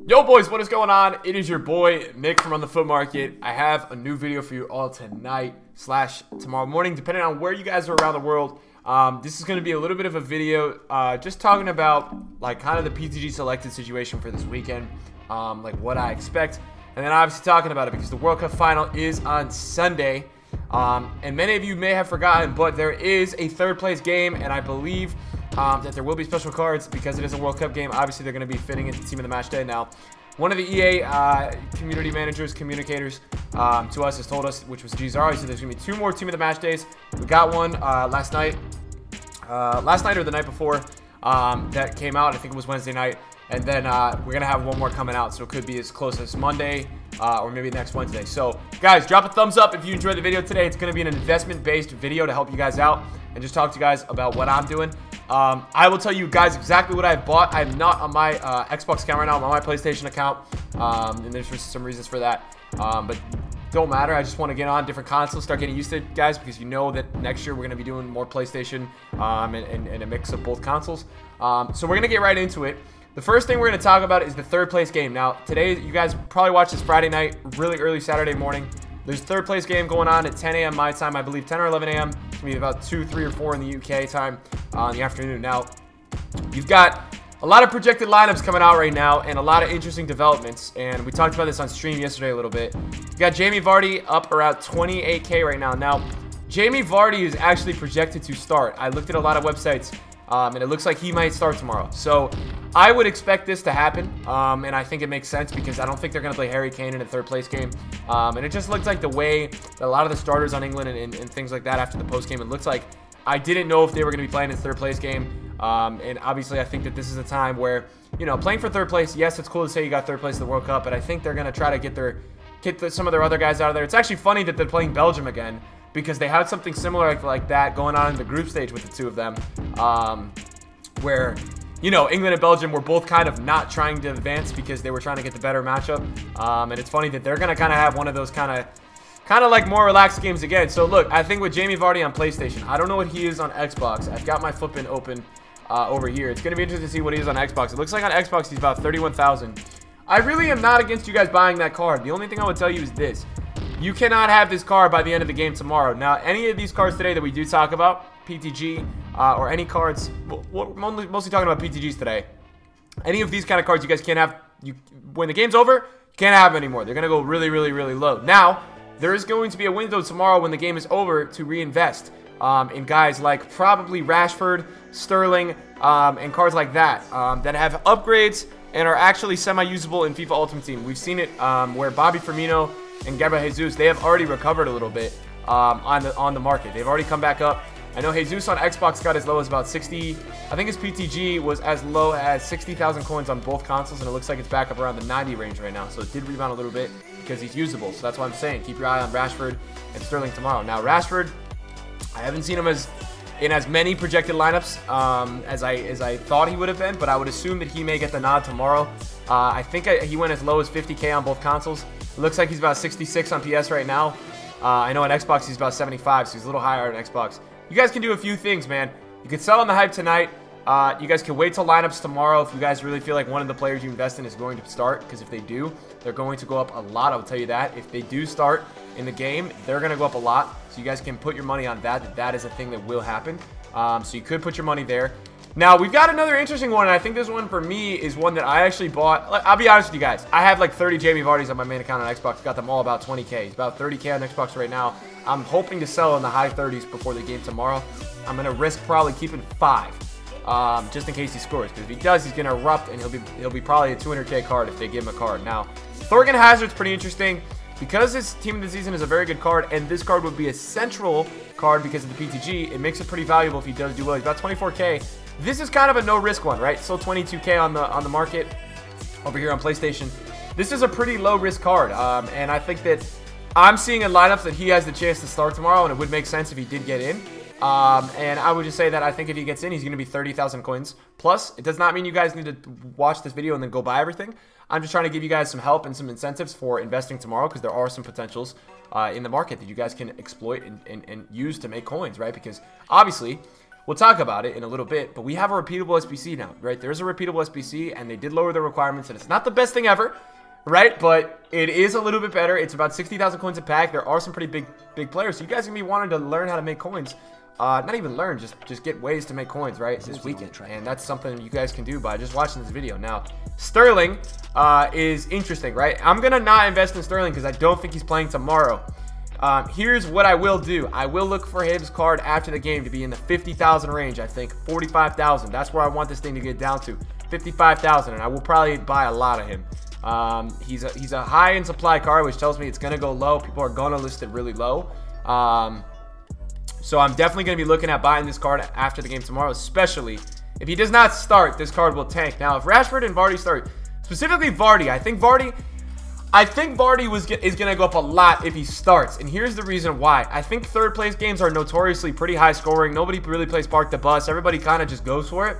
Yo boys, what is going on? It is your boy Nick from On The FUT Market. I have a new video for you all tonight / tomorrow morning, depending on where you guys are around the world. This is going to be a little bit of a video just talking about like kind of the PTG selected situation for this weekend, like what I expect, and then obviously talking about it because the World Cup final is on Sunday. And many of you may have forgotten, but there is a third place game, and I believe that there will be special cards because it is a World Cup game. Obviously, they're going to be fitting into Team of the Match Day. Now, one of the EA community managers, communicators to us has told us, which was Gzaro, he said there's going to be 2 more Team of the Match Days. We got one last night or the night before that came out. I think it was Wednesday night. And then we're going to have one more coming out, so it could be as close as Monday or maybe next Wednesday. So, guys, drop a thumbs up if you enjoyed the video today. It's going to be an investment-based video to help you guys out and just talk to you guys about what I'm doing. I will tell you guys exactly what I've bought. I'm not on my Xbox account right now. I'm on my PlayStation account, and there's some reasons for that. But don't matter. I just want to get on different consoles, start getting used to it, guys, because you know that next year we're going to be doing more PlayStation and a mix of both consoles. So we're going to get right into it. The first thing we're going to talk about is the third place game. Now, today, you guys probably watched this Friday night, really early Saturday morning. There's a third place game going on at 10 a.m. my time, I believe 10 or 11 a.m. It's going to be about 2, 3, or 4 in the UK time in the afternoon. Now, you've got a lot of projected lineups coming out right now and a lot of interesting developments. And we talked about this on stream yesterday a little bit. You got Jamie Vardy up around 28K right now. Now, Jamie Vardy is actually projected to start. I looked at a lot of websites. And it looks like he might start tomorrow. So I would expect this to happen. And I think it makes sense because I don't think they're going to play Harry Kane in a third place game. And it just looked like the way that a lot of the starters on England and things like that after the post game, it looks like I didn't know if they were going to be playing in third place game. And obviously I think that this is a time where, you know, playing for third place, yes, it's cool to say you got third place in the World Cup, but I think they're going to try to get some of their other guys out of there. It's actually funny that they're playing Belgium again, because they had something similar like that going on in the group stage with the two of them, where, you know, England and Belgium were both kind of not trying to advance because they were trying to get the better matchup. And it's funny that they're going to kind of have one of those kind of like more relaxed games again. So look, I think with Jamie Vardy on PlayStation, I don't know what he is on Xbox. I've got my FUTBIN open over here. It's going to be interesting to see what he is on Xbox. It looks like on Xbox he's about 31,000. I really am not against you guys buying that card. The only thing I would tell you is this. You cannot have this card by the end of the game tomorrow. Now, any of these cards today that we do talk about, PTG, or any cards, we're mostly talking about PTGs today. Any of these kind of cards you guys can't have, when the game's over, you can't have them anymore. They're going to go really, really, really low. Now, there is going to be a window tomorrow when the game is over to reinvest in guys like probably Rashford, Sterling, and cards like that that have upgrades and are actually semi-usable in FIFA Ultimate Team. We've seen it where Bobby Firmino and Gabriel Jesus, they have already recovered a little bit on the market. They've already come back up. I know Jesus on Xbox got as low as about 60. I think his PTG was as low as 60,000 coins on both consoles, and it looks like it's back up around the 90 range right now. So it did rebound a little bit because he's usable. So that's why I'm saying keep your eye on Rashford and Sterling tomorrow. Now Rashford, I haven't seen him in as many projected lineups as I thought he would have been, but I would assume that he may get the nod tomorrow. I think he went as low as 50K on both consoles. It looks like he's about 66 on PS right now. I know on Xbox he's about 75, so he's a little higher on Xbox. You guys can do a few things, man. You can sell on the hype tonight. You guys can wait till lineups tomorrow if you guys really feel like one of the players you invest in is going to start, because if they do, they're going to go up a lot, I'll tell you that. If they do start in the game, they're going to go up a lot, so you guys can put your money on that is a thing that will happen. So you could put your money there. Now, we've got another interesting one, and I think this one for me is one that I actually bought. I'll be honest with you guys. I have like 30 Jamie Vardys on my main account on Xbox. Got them all about 20K. It's about 30K on Xbox right now. I'm hoping to sell in the high 30s before the game tomorrow. I'm going to risk probably keeping 5 just in case he scores. Because if he does, he's going to erupt, and he'll be probably a 200K card if they give him a card. Now, Thorgan Hazard's pretty interesting. Because this Team of the Season is a very good card, and this card would be a central card because of the PTG, it makes it pretty valuable if he does do well. He's about 24K. This is kind of a no-risk one, right? Still 22K on the market over here on PlayStation. This is a pretty low-risk card, and I think that I'm seeing in lineups that he has the chance to start tomorrow, and it would make sense if he did get in. And I would just say that I think if he gets in, he's going to be 30,000 coins. Plus, it does not mean you guys need to watch this video and then go buy everything. I'm just trying to give you guys some help and some incentives for investing tomorrow, because there are some potentials in the market that you guys can exploit and use to make coins, right? Because obviously, We'll talk about it in a little bit, but we have a repeatable SBC now, right? There's a repeatable SBC, and they did lower the requirements, and it's not the best thing ever, right? But it is a little bit better. It's about 60,000 coins a pack. There are some pretty big players, so you guys are going to be wanting to learn how to make coins. Not even learn, just get ways to make coins, right, this weekend. And that's something you guys can do by just watching this video. Now, Sterling is interesting, right? I'm going to not invest in Sterling because I don't think he's playing tomorrow. Here's what I will do. I will look for his card after the game to be in the 50,000 range, I think. 45,000. That's where I want this thing to get down to. 55,000, and I will probably buy a lot of him. He's a high in supply card, which tells me it's going to go low. People are going to list it really low. So I'm definitely going to be looking at buying this card after the game tomorrow, especially if he does not start, this card will tank. Now, if Rashford and Vardy start, specifically Vardy, I think Vardy is going to go up a lot if he starts. And here's the reason why. I think third place games are notoriously pretty high scoring. Nobody really plays Park the Bus. Everybody kind of just goes for it.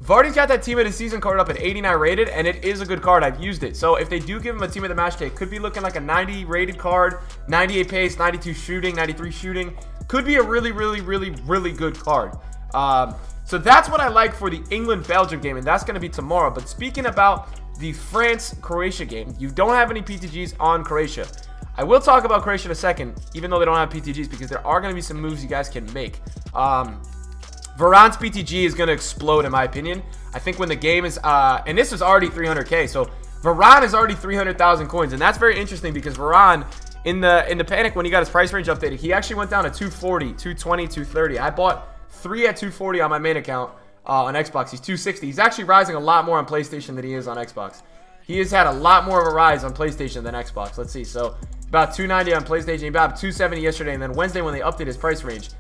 Vardy's got that Team of the Season card up at 89 rated, and it is a good card. I've used it. So if they do give him a Team of the Match day, it could be looking like a 90 rated card, 98 pace, 92 shooting, 93 shooting. Could be a really good card. So that's what I like for the England-Belgium game, and that's going to be tomorrow. But speaking about the France-Croatia game, you don't have any PTGs on Croatia. I will talk about Croatia in a second, even though they don't have PTGs, because there are going to be some moves you guys can make. Varane's PTG is going to explode, in my opinion. I think when the game is, and this is already 300k, so Varane is already 300,000 coins, and that's very interesting because Varane, in the panic when he got his price range updated, he actually went down to 240, 220, 230. I bought 3 at 240 on my main account on Xbox. He's 260. He's actually rising a lot more on PlayStation than he is on Xbox. He has had a lot more of a rise on PlayStation than Xbox. Let's see. So about 290 on PlayStation, about 270 yesterday, and then Wednesday when they updated his price range,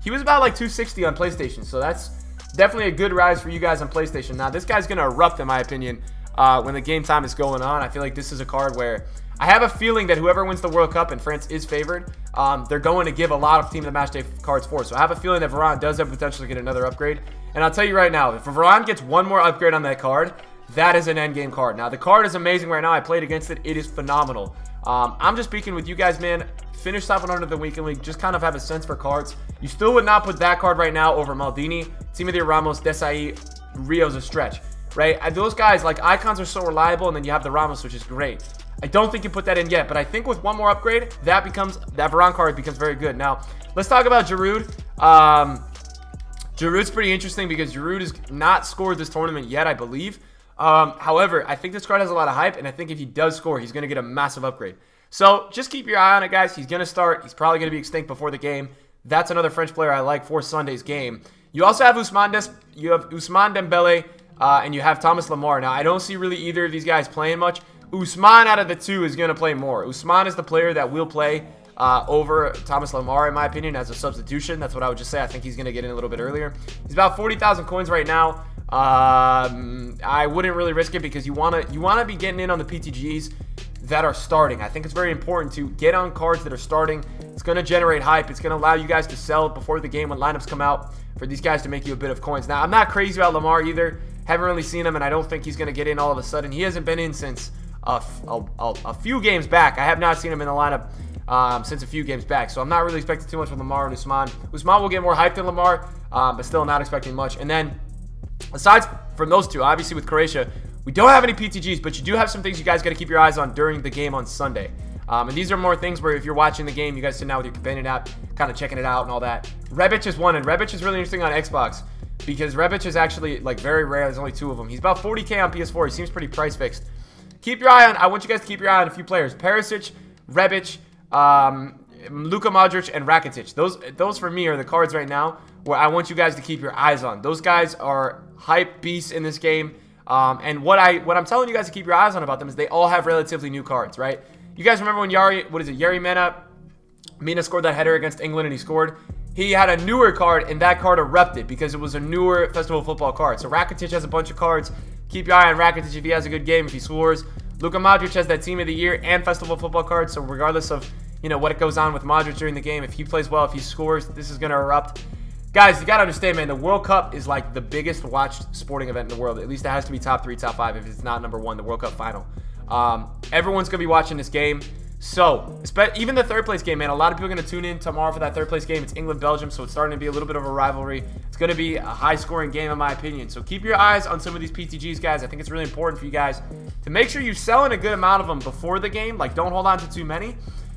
he was about like 260 on PlayStation. So that's definitely a good rise for you guys on PlayStation. Now, this guy's going to erupt, in my opinion, when the game time is going on. I feel like this is a card where I have a feeling that whoever wins the World Cup, and France is favored, they're going to give a lot of Team of the Match Day cards for. So I have a feeling that Varane does have potential to get another upgrade. And I'll tell you right now, if Varane gets one more upgrade on that card, that is an endgame card. Now, the card is amazing right now. I played against it. It is phenomenal. I'm just speaking with you guys, man. Finish top 100 of the weekend league. Just kind of have a sense for cards. You still would not put that card right now over Maldini, Timothy Ramos, Desai, Rio's a stretch, right? And those guys, like, icons are so reliable, and then you have the Ramos, which is great. I don't think you put that in yet, but I think with one more upgrade, that Varane card becomes very good. Now, let's talk about Giroud. Giroud's pretty interesting because Giroud has not scored this tournament yet, I believe. However, I think this card has a lot of hype, and I think if he does score, he's going to get a massive upgrade. So just keep your eye on it, guys. He's going to start. He's probably going to be extinct before the game. That's another French player I like for Sunday's game. You also have Ousmane Dembele, and you have Thomas Lemar. Now, I don't see really either of these guys playing much. Ousmane out of the two is going to play more. Ousmane is the player that will play over Thomas Lemar, in my opinion, as a substitution. That's what I would just say. I think he's going to get in a little bit earlier. He's about 40,000 coins right now. I wouldn't really risk it because you want to be getting in on the PTGs that are starting. I think it's very important to get on cards that are starting. It's going to generate hype. It's going to allow you guys to sell before the game when lineups come out for these guys to make you a bit of coins. Now, I'm not crazy about Lemar either. Haven't really seen him, and I don't think he's going to get in all of a sudden. He hasn't been in since a few games back. I have not seen him in the lineup since a few games back, so I'm not really expecting too much from Lemar and Ousmane. Ousmane will get more hype than Lemar, but still not expecting much. And then, aside from those two, obviously with Croatia, we don't have any PTGs, but you do have some things you guys got to keep your eyes on during the game on Sunday. And these are more things where if you're watching the game, you guys sit down with your companion app, kind of checking it out and all that. Rebic is one, and Rebic is really interesting on Xbox because Rebic is actually like very rare. There's only 2 of them. He's about 40k on PS4. He seems pretty price fixed. Keep your eye on, I want you guys to keep your eye on a few players. Perisic, Rebic, Luka Modric, and Rakitic. Those for me are the cards right now where I want you guys to keep your eyes on. Those guys are hype beasts in this game. And what I'm telling you guys to keep your eyes on about them is they all have relatively new cards, right? You guys remember when Yerry Mina scored that header against England and he scored? He had a newer card, and that card erupted because it was a newer Festival of Football card. So Rakitic has a bunch of cards. Keep your eye on Rakitic if he has a good game, if he scores. Luka Modric has that Team of the Year and Festival of Football card. So regardless of, you know, what it goes on with Modric during the game, if he plays well, if he scores, this is going to erupt. Guys, you got to understand, man, the World Cup is like the biggest watched sporting event in the world. At least it has to be top 3, top 5 if it's not number 1, the World Cup final. Everyone's going to be watching this game. So, even the third place game, man, a lot of people are going to tune in tomorrow for that third place game. It's England-Belgium, so it's starting to be a little bit of a rivalry. It's going to be a high-scoring game, in my opinion. So keep your eyes on some of these PTGs, guys. I think it's really important for you guys to make sure you sell in a good amount of them before the game. Like, don't hold on to too many.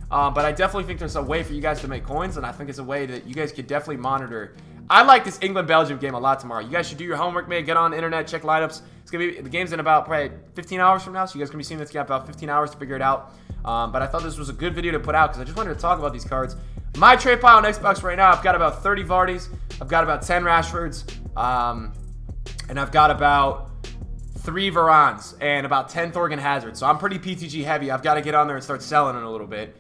But I definitely think there's a way for you guys to make coins, and I think it's a way that you guys could definitely monitor. I like this England-Belgium game a lot tomorrow. You guys should do your homework, man. Get on the internet, check lineups. It's gonna be, the game's in about probably 15 hours from now, so you guys can be seeing this game about 15 hours to figure it out. But I thought this was a good video to put out because I just wanted to talk about these cards. My trade pile on Xbox right now, I've got about 30 Vardys, I've got about 10 Rashfords, and I've got about 3 Varans and about 10 Thorgan Hazards. So I'm pretty PTG heavy. I've got to get on there and start selling in a little bit,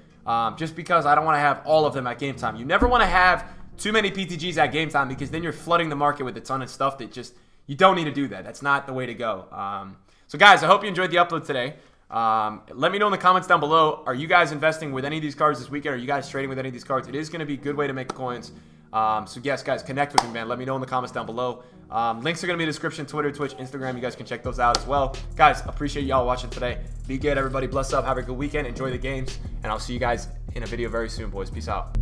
just because I don't want to have all of them at game time. You never want to have too many PTGs at game time because then you're flooding the market with a ton of stuff that just, you don't need to do that. That's not the way to go. So guys, I hope you enjoyed the upload today. Let me know in the comments down below, are you guys investing with any of these cards this weekend? Are you guys trading with any of these cards? It is going to be a good way to make coins. So yes, guys, connect with me, man. Let me know in the comments down below. Links are going to be in the description, Twitter, Twitch, Instagram. You guys can check those out as well. Guys, appreciate y'all watching today. Be good, everybody. Bless up. Have a good weekend. Enjoy the games. And I'll see you guys in a video very soon, boys. Peace out.